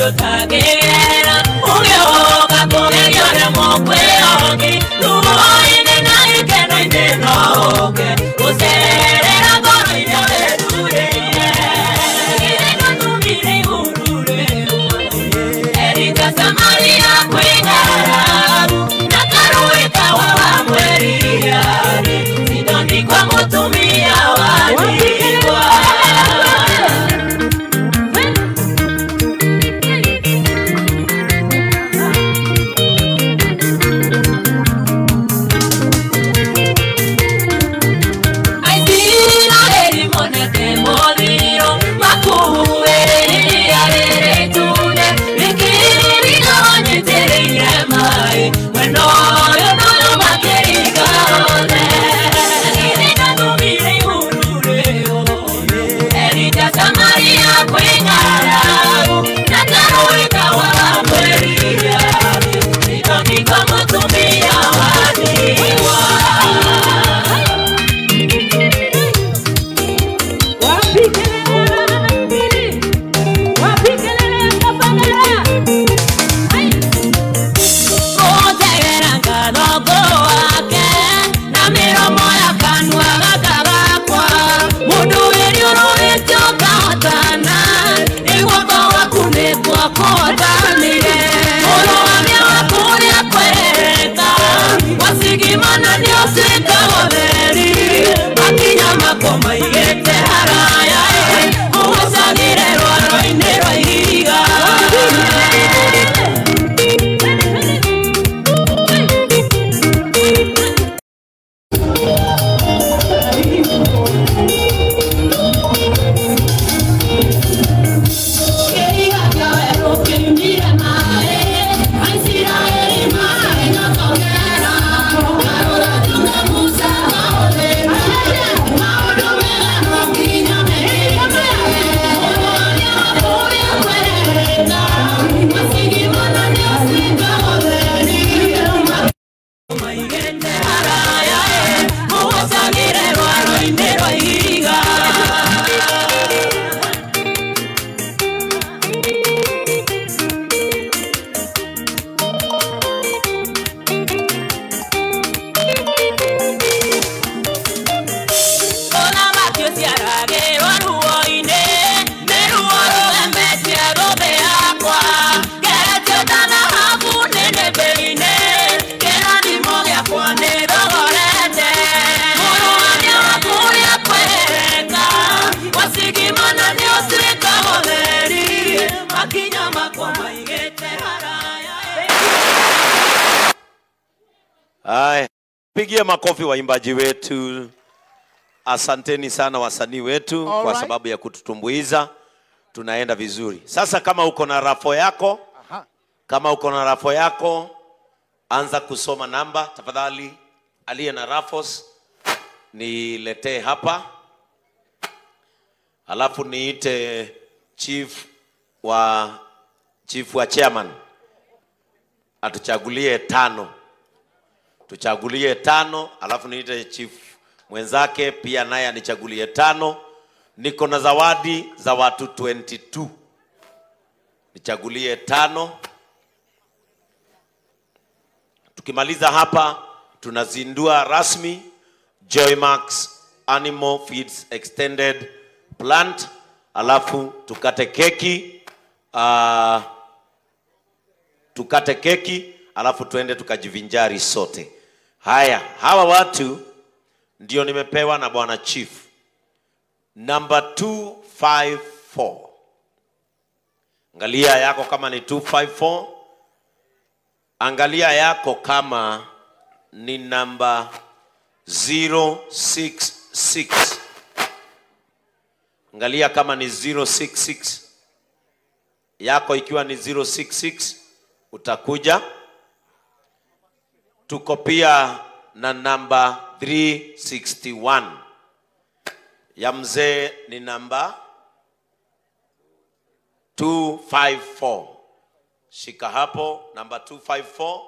yotagera uyoga kugeyore mokwe ogi ruoine na ikeno indeno oge userera goro inyore dure ireno tumiri urure erika samaria kwingara nakaruika wawa mweria sidoni kwa mutumia wadiwa Pigia makofi waimbaji wetu. Asanteni sana wasanii wetu kwa sababu ya kututumbuiza. Tunaenda vizuri. Sasa kama uko na rafo yako, anza kusoma namba tafadhali. Aliye na rafos niletee hapa. Alafu niite chief wa chairman atuchagulie 5. Tuchagulie 5, alafu niite chief mwenzake pia naye anichagulie 5. Niko na zawadi za watu 22. Nichagulie 5. Tukimaliza hapa tunazindua rasmi Joymax Animal Feeds Extended Plant. Alafu tukate keki, alafu tuende tukajivinjari sote. Haya, hawa watu ndio nimepewa na bwana chief. Number 254. Angalia yako kama ni 254. Angalia yako kama ni number 066. Angalia kama ni 066. Yako ikiwa ni 066 utakuja. Tuko pia na namba 361. Ya mzee ni namba 254. Shika hapo namba 254.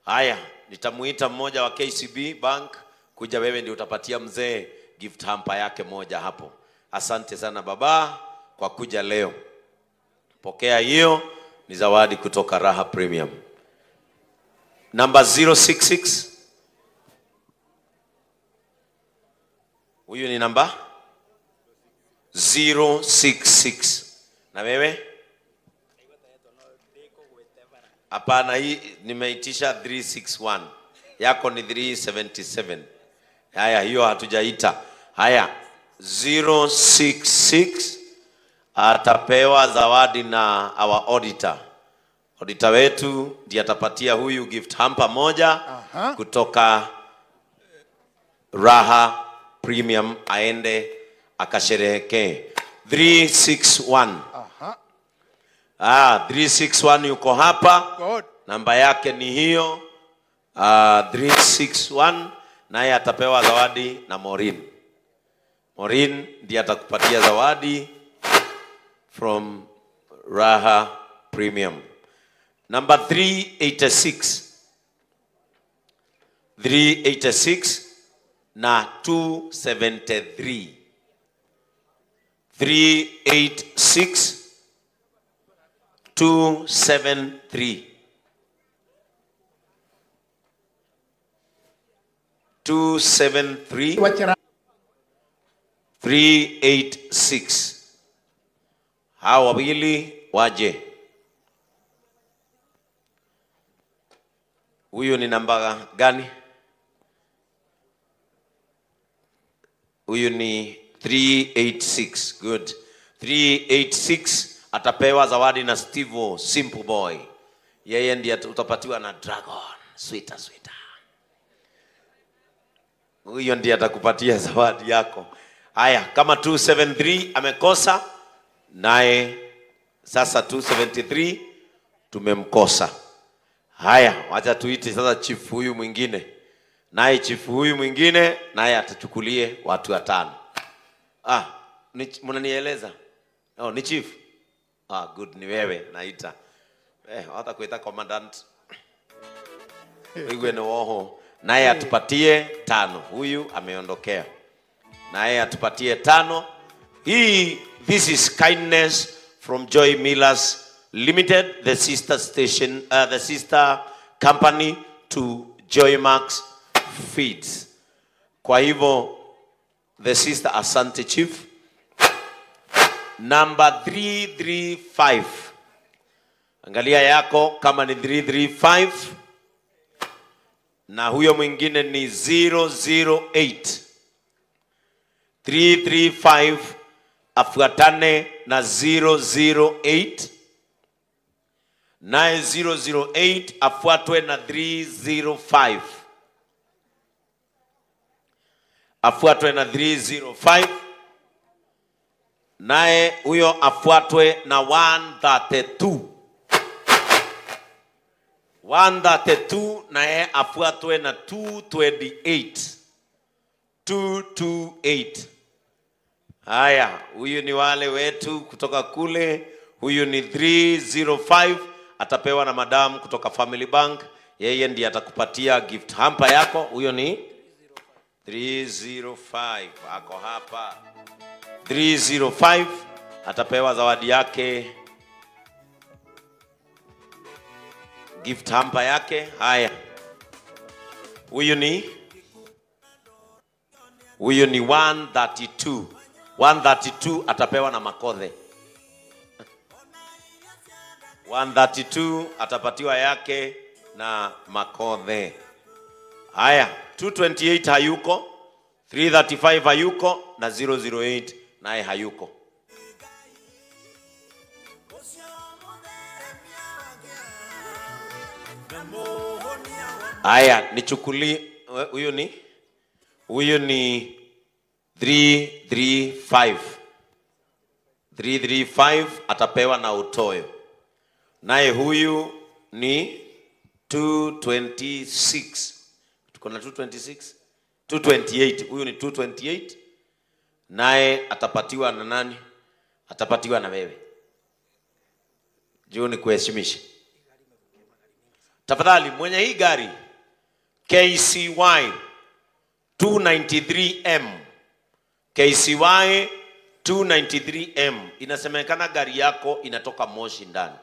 Haya, nitamuita mmoja wa KCB Bank kuja, wewe ndio utapatia mzee gift hamper yake moja hapo. Asante sana baba kwa kuja leo. Pokea hiyo, ni zawadi kutoka Raha Premium. Number 066. Huyu ni namba 066. Na wewe? Hapana, hii nimeitisha 361. Yako ni 377. Haya, hiyo hatujaita. Haya, 066 atapewa zawadi na our auditor. Auditor wetu ndiye atapatia huyu gift hamper moja kutoka Raha Premium, aende akasherehekee. 361. 361 yuko hapa. God. Namba yake ni hiyo. 361, naye atapewa zawadi na Maureen. Maureen ndiye atakupatia zawadi from Raha Premium. Number 386. 386 na 273. 386 273. 273 386. Hawa wawili waje. Huyu ni namba gani? Huyu ni 386. Good. 386 atapewa zawadi na Steve Simple Boy. Yeye ndiye utapatiwa na Dragon. Sweeter. Huyo ndiye atakupatia zawadi yako. Haya, kama 273 amekosa, naye sasa 273 tumemkosa. Haya, wacha tuite sasa chief huyu mwingine. Naye chief huyu mwingine naye atachukulie watu 5. Mnanieleza? Ni chief. Good, ni wewe naita. Hata kuita commandant. Wewe ni woho. Naye atupatie 5. Huyu ameondokea. Naye atupatie 5. This is kindness from Joy Millers Limited, the sister station, the sister company to Joy Max Feeds. Kwa hivyo, the sister asante chief. Number 335. Angalia yako kama ni 335. Na huyo mwingine ni 008. 335 afuatane na 008. Naye 008 afuatwe na 305. Afuatwe na 305. Naye huyo afuatwe na 132. 132 naye afuatwe na 228. 228. Haya, huyu ni wale wetu kutoka kule. Huyu ni 305, atapewa na madam kutoka Family Bank. Yeye ndiye atakupatia gift hamper yako. Huyo ni 305, ako hapa. 305 atapewa zawadi yake, gift hamper yake. Haya, huyu ni 132. 132 atapewa na Makodhe. 132 atapatiwa yake na Makodhe. Haya, 228 hayuko, 335 hayuko, na 008 naye hayuko. Haya, nichukuli huyu ni 335. 335 atapewa na Utoyo. Naye huyu ni 226. Tuko na 226? 228. Huyu ni 228. Naye atapatiwa na nani? Atapatiwa na wewe. Juu ni kuheshimisha. Tafadhali mwenye hii gari KCY 293M. KCY 293M. Inasemekana gari yako inatoka moshi ndani.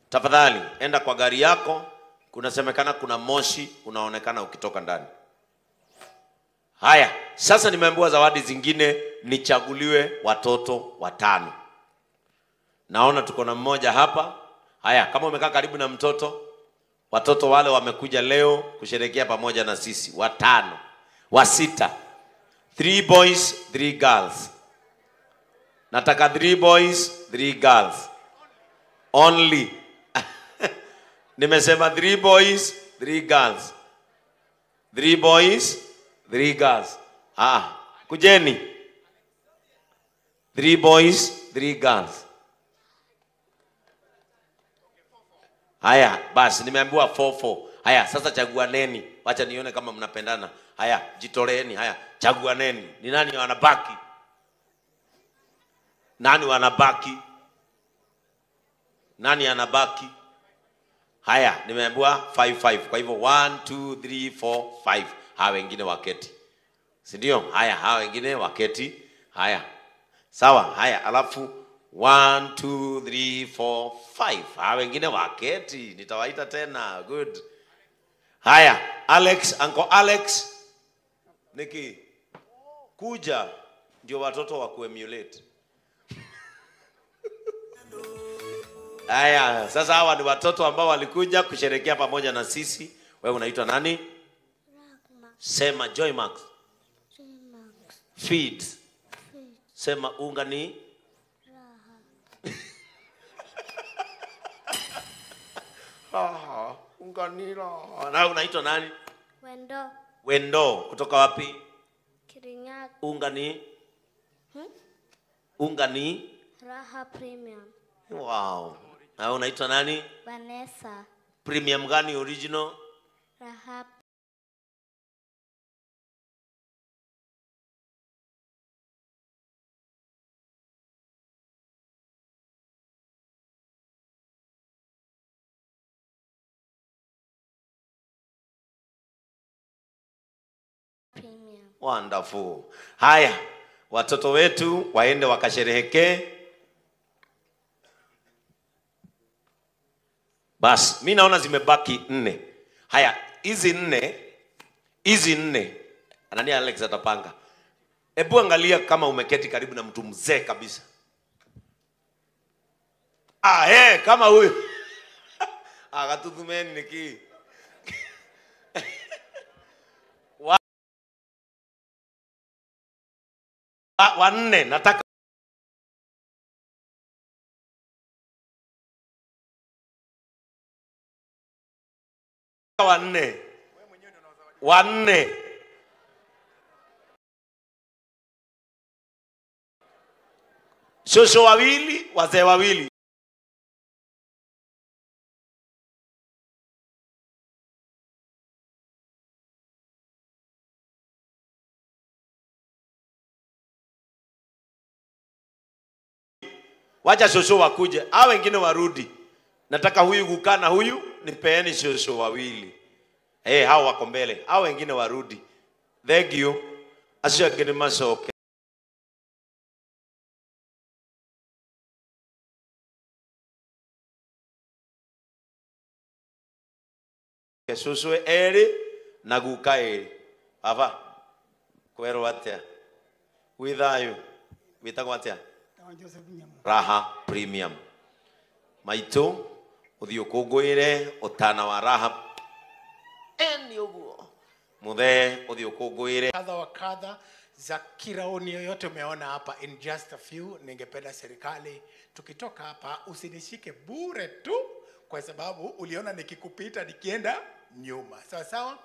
Tafadhali enda kwa gari yako, kunasemekana kuna moshi unaonekana ukitoka ndani. Haya, sasa nimeambiwa zawadi zingine nichaguliwe watoto 5. Naona tuko na mmoja hapa. Haya, kama umekaa karibu na mtoto, watoto wale wamekuja leo kusherehekea pamoja na sisi, 5, 6. 3 boys, 3 girls. Nataka 3 boys, 3 girls. Only. Nimesema 3 boys, 3 girls. 3 boys, 3 girls. Kujeni. 3 boys, 3 girls. Haya, basi nimeambiwa 4-4. Haya, sasa chaguaneni. Wacha nione kama mnapendana. Haya, jitoleeni. Haya, chaguaneni. Ni nani wanabaki? Nani wanabaki? Nani anabaki? Haya, nimeambiwa 5-5. Kwa hivyo 1 2 3 4 5. Hawa wengine waketi. Si ndio? Haya, hawa wengine waketi. Haya. Sawa, haya, alafu 1 2 3 4 5. Hawa wengine waketi. Nitawaita tena. Good. Haya, Alex, Uncle Alex. Niki kuja ndio watoto wa kuemulate. Haya, sasa hawa ni watoto ambao walikuja kusherehekea pamoja na sisi. Wewe unaitwa nani? Sema Joy Max. Feed. Sema unga ni raha. Unga ni raha. Na unaitwa nani? Wendo. Wendo. Kutoka wapi? Kirinyaga. Unga ni? Unga ni? Raha Premium. Wow. Na unaitwa nani? Vanessa. Premium gani original? Raha Premium. Wonderful. Haya, watoto wetu waende wakasherehekee. Bas, mimi naona zimebaki 4. Haya, hizi 4. Anani Alex atapanga. Hebu angalia kama umeketi karibu na mtu mzee kabisa. Kama huyu. Akatudhumeni niki. Wanne, nataka wanne. Shosho wawili, wazee wawili. Wacha shosho wakuje, hao wengine warudi. Nataka huyu kukaa na huyu, nipeeni shosho wawili. Hao wako mbele, hao wengine warudi. Thank you. Asio ngine masoke. Shosho eri na guka eri. Baba. Kwero atia. Withayo. Witagwa atia. Raha Premium. Maito uthio kungwire utana wa Raha eni uguo muthe uthio kungwire kadha wa kadha za kiraoni yoyote umeona hapa. In just a few, ningependa serikali tukitoka hapa usinishike bure tu kwa sababu uliona nikikupita nikienda nyuma. Sawa sawa.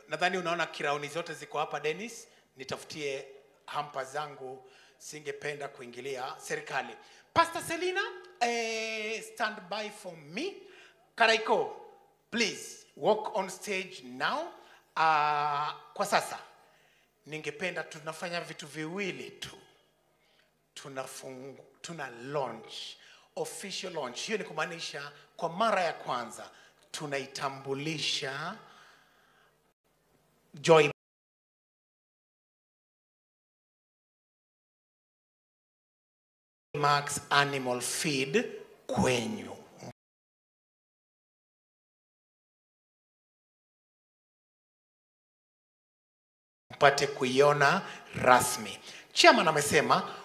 Nadhani unaona kiraoni zote ziko hapa. Dennis, nitafutie hampa zangu, singependa kuingilia serikali. Pastor Selina, stand by for me. Karaiko, please walk on stage now. Kwa sasa ningependa tunafanya vitu viwili tu. Tuna launch, official launch. Hiyo ni kumaanisha kwa mara ya kwanza tunaitambulisha Joy Max Animal Feed kwenyu. Mpate kuiona rasmi. Chairman amesema